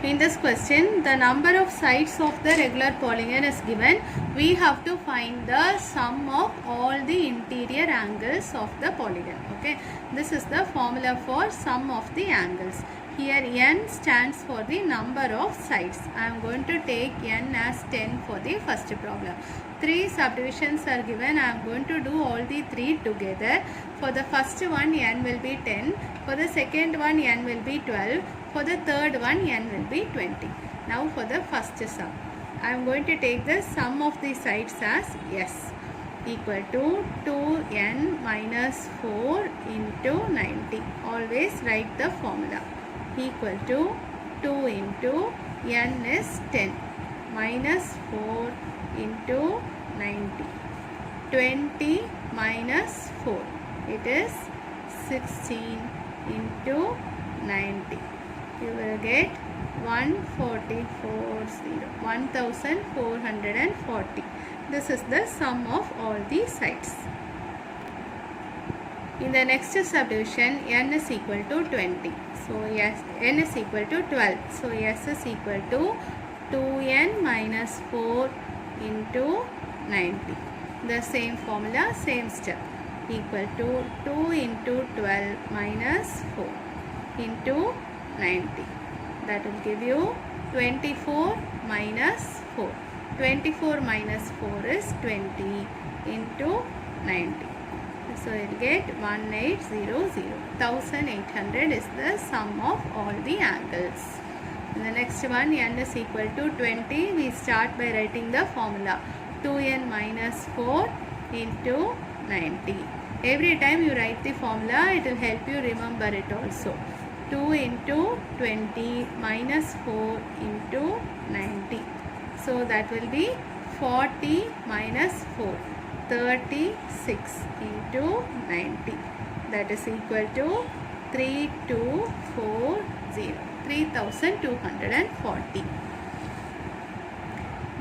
In this question, the number of sides of the regular polygon is given. We have to find the sum of all the interior angles of the polygon. Okay, this is the formula for sum of the angles. Here n stands for the number of sides. I am going to take n as 10 for the first problem. 3 subdivisions are given. I am going to do all the 3 together. For the first one n will be 10. For the second one n will be 12. For the third one n will be 20. Now for the first sum, I am going to take the sum of the sides as s equal to 2n minus 4 into 90. Always write the formula. Equal to 2 into n is 10 minus 4 into 90. 20 minus 4, it is 16 into 90. You will get 1440. This is the sum of all the sides. In the next subdivision, n is equal to 20. So yes, n is equal to 12. So s is equal to 2n minus 4 into 90. The same formula, same step. Equal to 2 into 12 minus 4 into 90. That will give you 24 minus 4. 24 minus 4 is 20 into 90. So you will get 1800. 1800 is the sum of all the angles. In the next one, n is equal to 20. We start by writing the formula. 2n minus 4 into 90. Every time you write the formula, it will help you remember it also. 2 into 20 minus 4 into 90. So that will be 40 minus 4. 36 into 90. That is equal to 3240. 3240.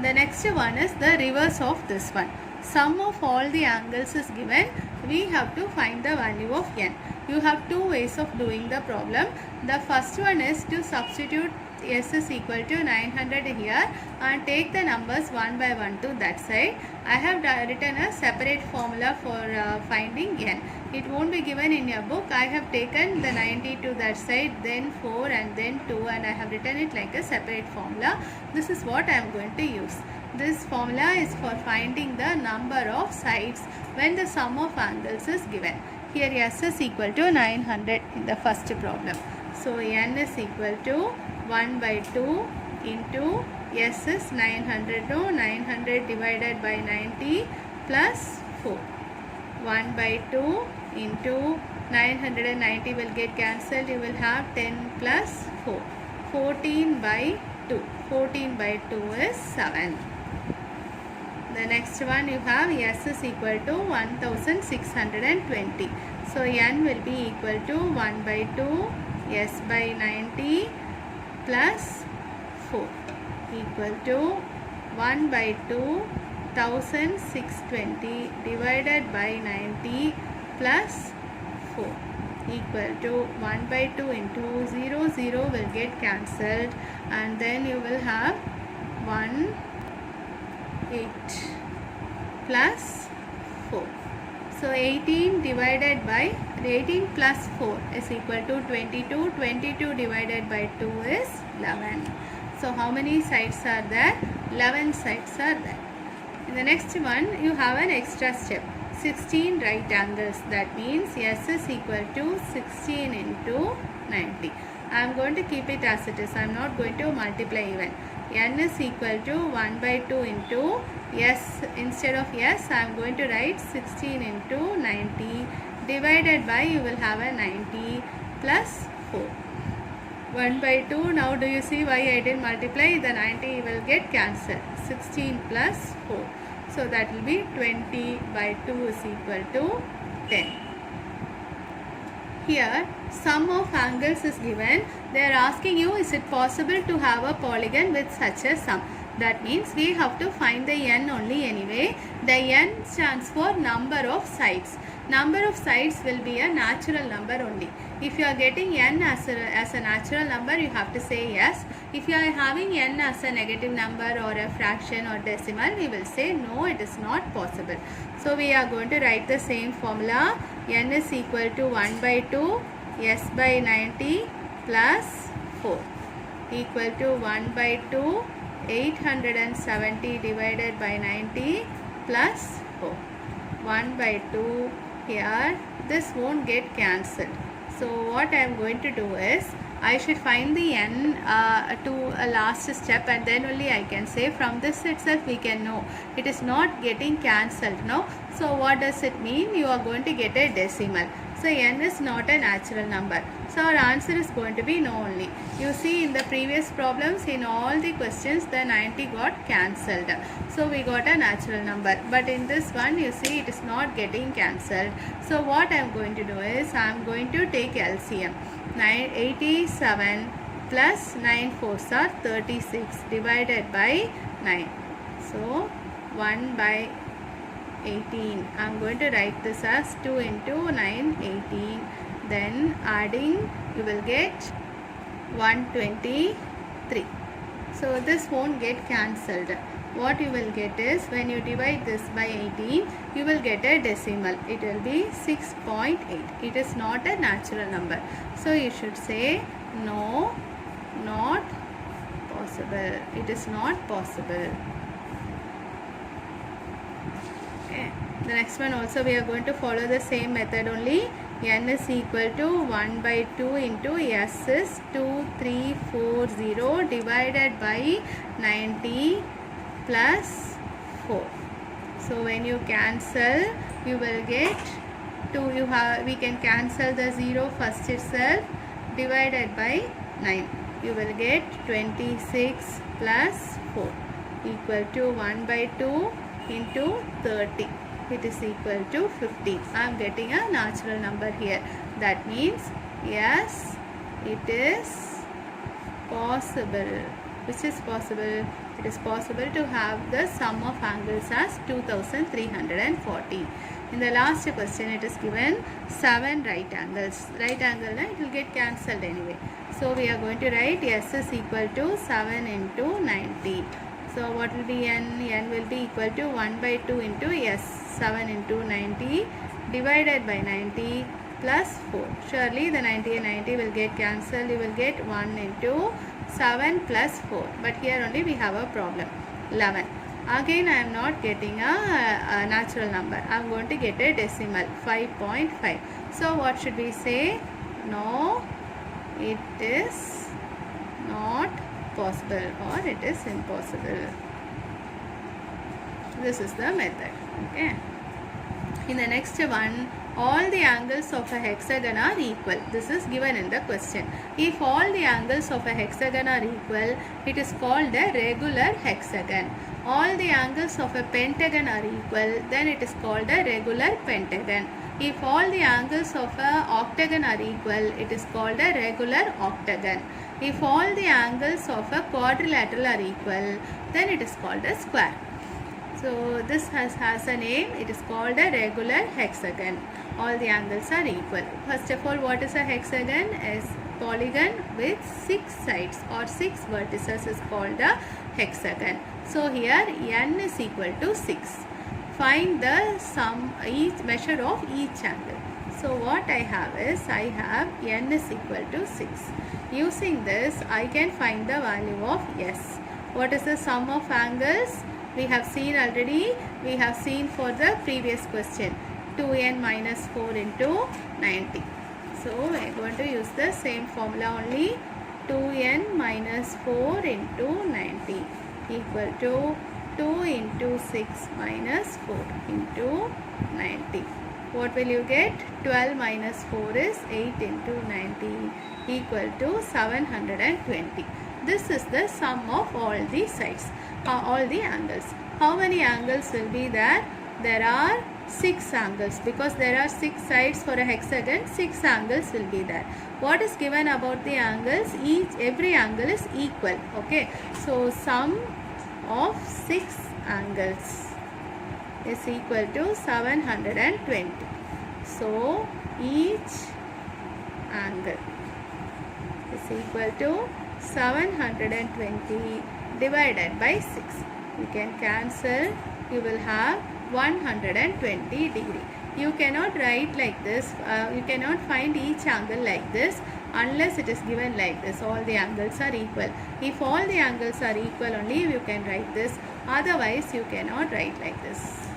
The next one is the reverse of this one. Sum of all the angles is given. We have to find the value of n. You have two ways of doing the problem. The first one is to substitute s is equal to 900 here and take the numbers one by one to that side. I have written a separate formula for finding n. It won't be given in your book. I have taken the 90 to that side, then 4 and then 2, and I have written it like a separate formula. This is what I am going to use. This formula is for finding the number of sides when the sum of angles is given. Here s is equal to 900 in the first problem. So n is equal to 1 by 2 into s is 900. No, 900 divided by 90 plus 4. 1 by 2 into 990 will get cancelled. You will have 10 plus 4. 14 by 2. 14 by 2 is 7. The next one you have s is equal to 1620. So n will be equal to 1 by 2 s by 90 plus 4 equal to 1 by 2 1620 divided by 90 plus 4 equal to 1 by 2 into 0 will get cancelled, and then you will have 1 8 plus 4. So 18 divided by 18 plus 4 is equal to 22. 22 divided by 2 is 11. So how many sides are there? 11 sides are there. In the next one, you have an extra step. 16 right angles. That means s is equal to 16 into 90. I am going to keep it as it is. I am not going to multiply even. N is equal to 1 by 2 into s. Instead of s, I am going to write 16 into 90 divided by, you will have a 90 plus 4. 1 by 2. Now do you see why I didn't multiply? The 90 will get cancelled. 16 plus 4. So that will be 20 by 2 is equal to 10. Here sum of angles is given. They are asking you, is it possible to have a polygon with such a sum? That means we have to find the n only anyway. The n stands for number of sides. Number of sides will be a natural number only. If you are getting n as a natural number, you have to say yes. If you are having n as a negative number or a fraction or decimal, we will say no, it is not possible. So we are going to write the same formula. N is equal to 1 by 2 s by 90 plus 4 equal to 1 by 2 870 divided by 90 plus 4. 1 by 2 here, this won't get cancelled. So what I am going to do is, I should find the n to a last step, and then only I can say. From this itself we can know it is not getting cancelled. No. So what does it mean? You are going to get a decimal. So n is not a natural number. So our answer is going to be no only. You see, in the previous problems, in all the questions, the 90 got cancelled. So we got a natural number. But in this one, you see, it is not getting cancelled. So what I am going to do is, I am going to take LCM. 87 plus 9 fours are 36 divided by 9. So 1 by 18. I am going to write this as 2 into 9, 18. Then adding, you will get 123. So this won't get cancelled. What you will get is, when you divide this by 18, you will get a decimal. It will be 6.8. It is not a natural number. So you should say no, not possible. It is not possible. Okay. The next one also we are going to follow the same method only. N is equal to 1 by 2 into S is 2340 divided by 90 plus 4. So when you cancel, you will get 2. We can cancel the 0 first itself, divided by 9. You will get 26 plus 4 equal to 1 by 2 into 30. It is equal to 15. I am getting a natural number here. That means yes, it is possible. Which is possible? It is possible to have the sum of angles as 2340. In the last question, it is given 7 right angles. Right angle, it will get cancelled anyway. So we are going to write S is equal to 7 into 90. So what will be n? N will be equal to 1 by 2 into S. 7 into 90 divided by 90 plus 4. Surely the 90 and 90 will get cancelled. You will get 1 into 7 plus 4. But here only we have a problem. 11. Again I am not getting a natural number. I am going to get a decimal. 5.5. So what should we say? No, it is not possible, or it is impossible. This is the method. Okay. In the next one, all the angles of a hexagon are equal. This is given in the question. If all the angles of a hexagon are equal, it is called a regular hexagon. All the angles of a pentagon are equal, then it is called a regular pentagon. If all the angles of a octagon are equal, it is called a regular octagon. If all the angles of a quadrilateral are equal, then it is called a square. So this has a name. It is called a regular hexagon. All the angles are equal. First of all, what is a hexagon? Is polygon with 6 sides or 6 vertices is called a hexagon. So here n is equal to 6. Find the sum, each measure of each angle. So what I have is, I have n is equal to 6. Using this, I can find the value of s. What is the sum of angles? We have seen already. We have seen for the previous question. 2n minus 4 into 90. So we are going to use the same formula only. 2n minus 4 into 90 equal to 2 into 6 minus 4 into 90. What will you get? 12 minus 4 is 8 into 90 equal to 720. This is the sum of all the sides, all the angles. How many angles will be there? There are 6 angles, because there are 6 sides for a hexagon. 6 angles will be there. What is given about the angles? Every angle is equal. Okay. So sum of 6 angles is equal to 720. So each angle is equal to 720 divided by 6. You can cancel. You will have 120 degree. You cannot write like this. You cannot find each angle like this unless it is given like this. All the angles are equal. If all the angles are equal only you can write this. Otherwise you cannot write like this.